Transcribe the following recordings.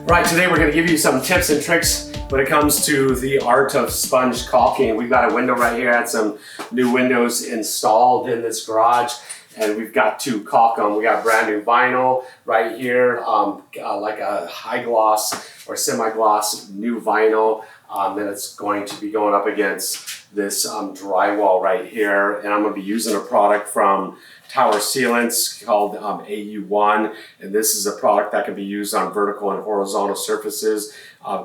Right, today we're going to give you some tips and tricks when it comes to the art of sponge caulking. We've got a window right here, had some new windows installed in this garage, and we've got to caulk them. We got brand new vinyl right here, like a high gloss or semi-gloss new vinyl. Then it's going to be going up against this drywall right here, and I'm going to be using a product from Tower Sealants called AU1, and this is a product that can be used on vertical and horizontal surfaces.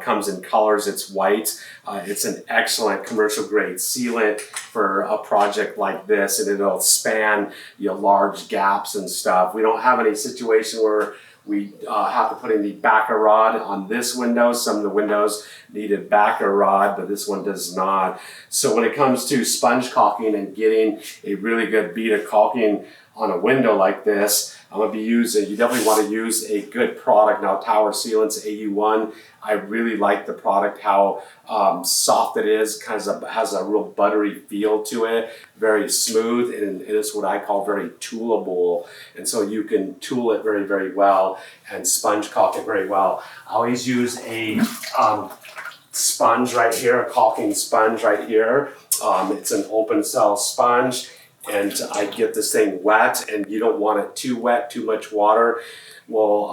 Comes in colors. It's white. It's an excellent commercial grade sealant for a project like this, and it'll span large gaps and stuff. We don't have any situation where we have to put in the backer rod on this window. Some of the windows needed backer rod, but this one does not. So when it comes to sponge caulking and getting a really good bead of caulking on a window like this, I'm going to be using, you definitely want to use a good product. Now, Tower Sealants AU1, I really like the product, how soft it is, kind of has a real buttery feel to it, very smooth, and it is what I call very toolable. And so you can tool it very, very well and sponge caulk it very well. I always use a sponge right here, a caulking sponge right here. It's an open cell sponge. And I get this thing wet, and you don't want it too wet. Too much water will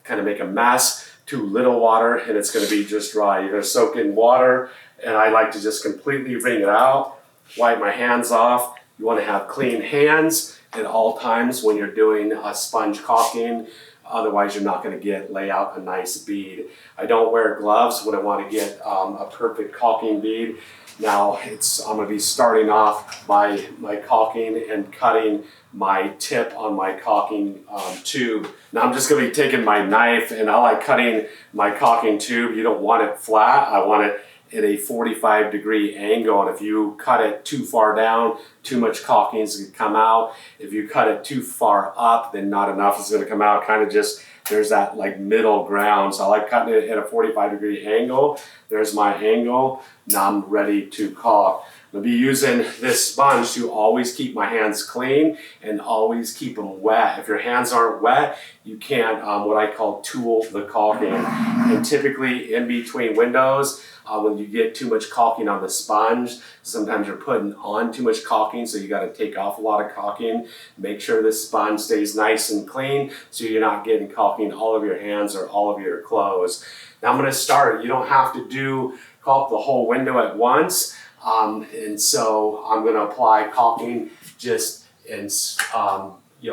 kind of make a mess. Too little water, and it's going to be just dry. You're going to soak in water, and I like to just completely wring it out, wipe my hands off. You want to have clean hands at all times when you're doing a sponge caulking. Otherwise, you're not going to lay out a nice bead. I don't wear gloves when I want to get a perfect caulking bead. Now, I'm going to be starting off by my caulking and cutting my tip on my caulking tube. Now, I'm just going to be taking my knife, and I like cutting my caulking tube. You don't want it flat. I want it at a 45-degree angle, and if you cut it too far down, too much caulking is going to come out. If you cut it too far up, then not enough is going to come out. Kind of just, there's that like middle ground. So I like cutting it at a 45-degree angle. There's my angle. Now I'm ready to caulk. I'm going to be using this sponge to always keep my hands clean and always keep them wet. If your hands aren't wet, you can't, what I call, tool the caulking. And typically in between windows, when you get too much caulking on the sponge, sometimes you're putting on too much caulking, so you got to take off a lot of caulking. Make sure this sponge stays nice and clean so you're not getting caulking all over your hands or all over your clothes. Now I'm going to start. You don't have to caulk the whole window at once, and so I'm going to apply caulking just in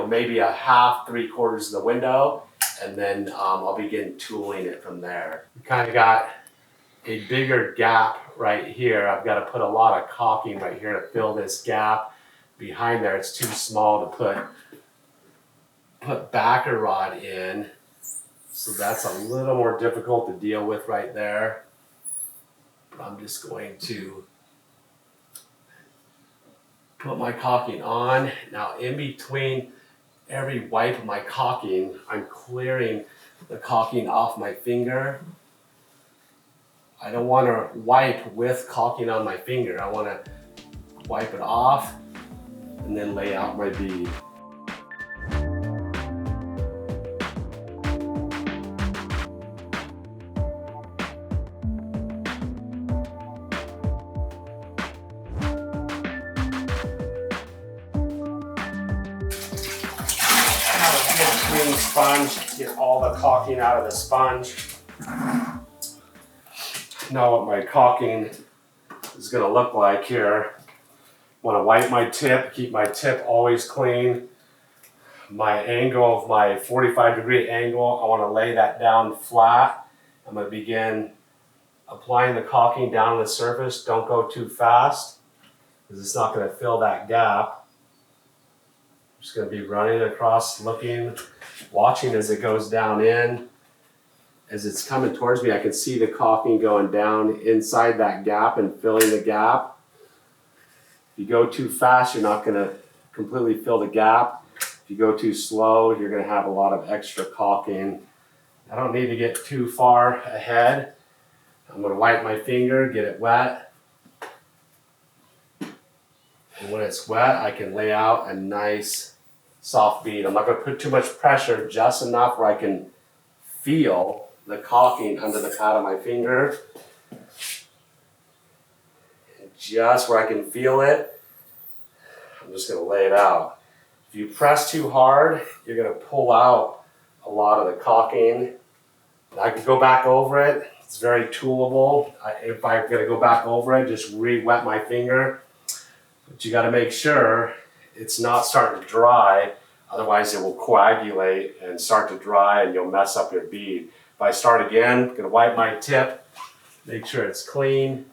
maybe a half, 3/4 of the window, and then I'll begin tooling it from there. You kind of got a bigger gap right here. I've got to put a lot of caulking right here to fill this gap. Behind there, it's too small to put backer rod in. So that's a little more difficult to deal with right there. But I'm just going to put my caulking on. Now in between every wipe of my caulking, I'm clearing the caulking off my finger. I don't want to wipe with caulking on my finger. I want to wipe it off and then lay out my bead. Clean sponge, get all the caulking out of the sponge. Now what my caulking is going to look like here. Want to wipe my tip, keep my tip always clean. My angle of my 45-degree angle, I want to lay that down flat. I'm going to begin applying the caulking down on the surface. Don't go too fast because it's not going to fill that gap. I'm just going to be running across, looking, watching as it goes down in. As it's coming towards me, I can see the caulking going down inside that gap and filling the gap. If you go too fast, you're not going to completely fill the gap. If you go too slow, you're going to have a lot of extra caulking. I don't need to get too far ahead. I'm going to wipe my finger, get it wet. And when it's wet, I can lay out a nice soft bead. I'm not going to put too much pressure, just enough where I can feel the caulking under the pad of my finger. And just where I can feel it, I'm just gonna lay it out. If you press too hard, you're gonna pull out a lot of the caulking. I can go back over it. It's very toolable. If I'm gonna go back over it, just re-wet my finger. But you gotta make sure it's not starting to dry, otherwise it will coagulate and start to dry and you'll mess up your bead. If I start again, I'm gonna wipe my tip, make sure it's clean.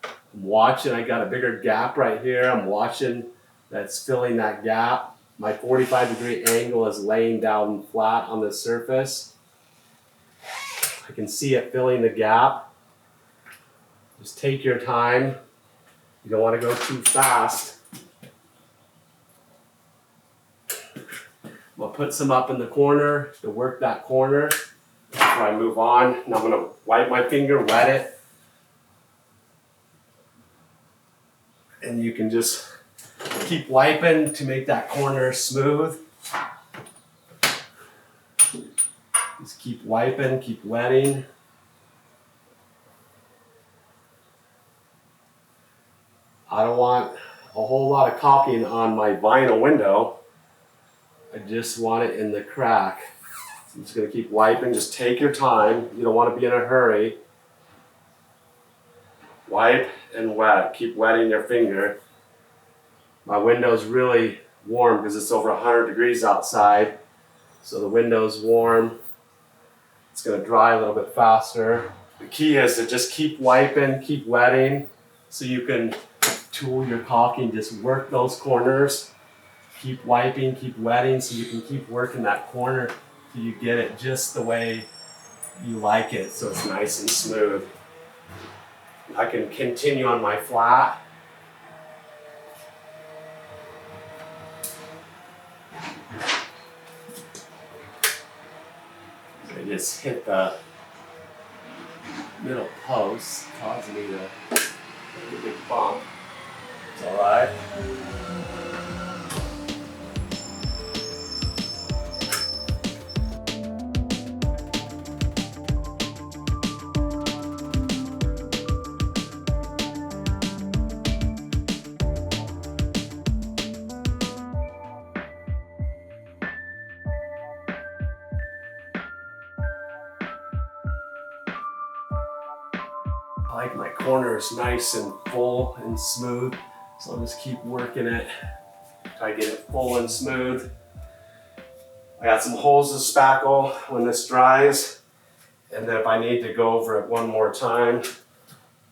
I'm watching, I got a bigger gap right here. I'm watching that's filling that gap. My 45-degree angle is laying down flat on the surface. I can see it filling the gap. Just take your time. You don't want to go too fast. I'm going to put some up in the corner to work that corner before I move on. And I'm going to wipe my finger, wet it. And you can just keep wiping to make that corner smooth. Just keep wiping, keep wetting. I don't want a whole lot of caulking on my vinyl window. I just want it in the crack. So I'm just going to keep wiping. Just take your time. You don't want to be in a hurry. Wipe and wet. Keep wetting your finger. My window's really warm because it's over 100 degrees outside. So the window's warm. It's going to dry a little bit faster. The key is to just keep wiping, keep wetting, so you can tool your caulking. Just work those corners. Keep wiping, keep wetting, so you can keep working that corner till you get it just the way you like it, so it's nice and smooth. I can continue on my flat. I just hit the middle post, causing me to make a big bump. It's all right. I like my corners nice and full and smooth, so I'll just keep working it. Try to get it full and smooth. I got some holes to spackle when this dries, and then if I need to go over it one more time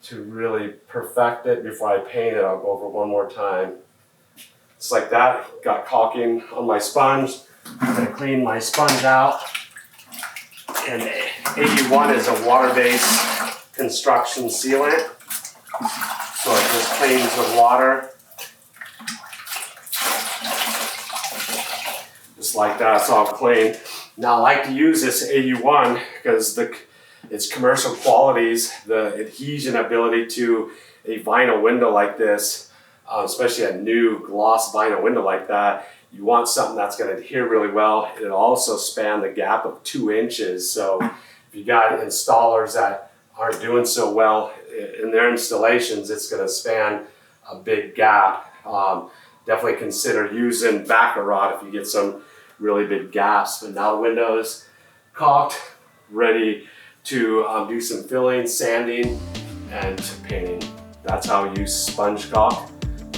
to really perfect it before I paint it, I'll go over it one more time. Just like that, got caulking on my sponge. I'm gonna clean my sponge out. And 81 is a water-based construction sealant, so it just cleans with water. Just like that, it's all clean. Now I like to use this 81 because its commercial qualities, the adhesion ability to a vinyl window like this, especially a new gloss vinyl window like that, you want something that's going to adhere really well. It'll also span the gap of 2 inches, so if you got installers that aren't doing so well in their installations, it's going to span a big gap. Definitely consider using backer rod if you get some really big gaps. But now the window is caulked, ready to do some filling, sanding, and painting. That's how we use sponge caulk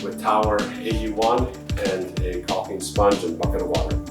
with Tower 81 and a caulking sponge and bucket of water.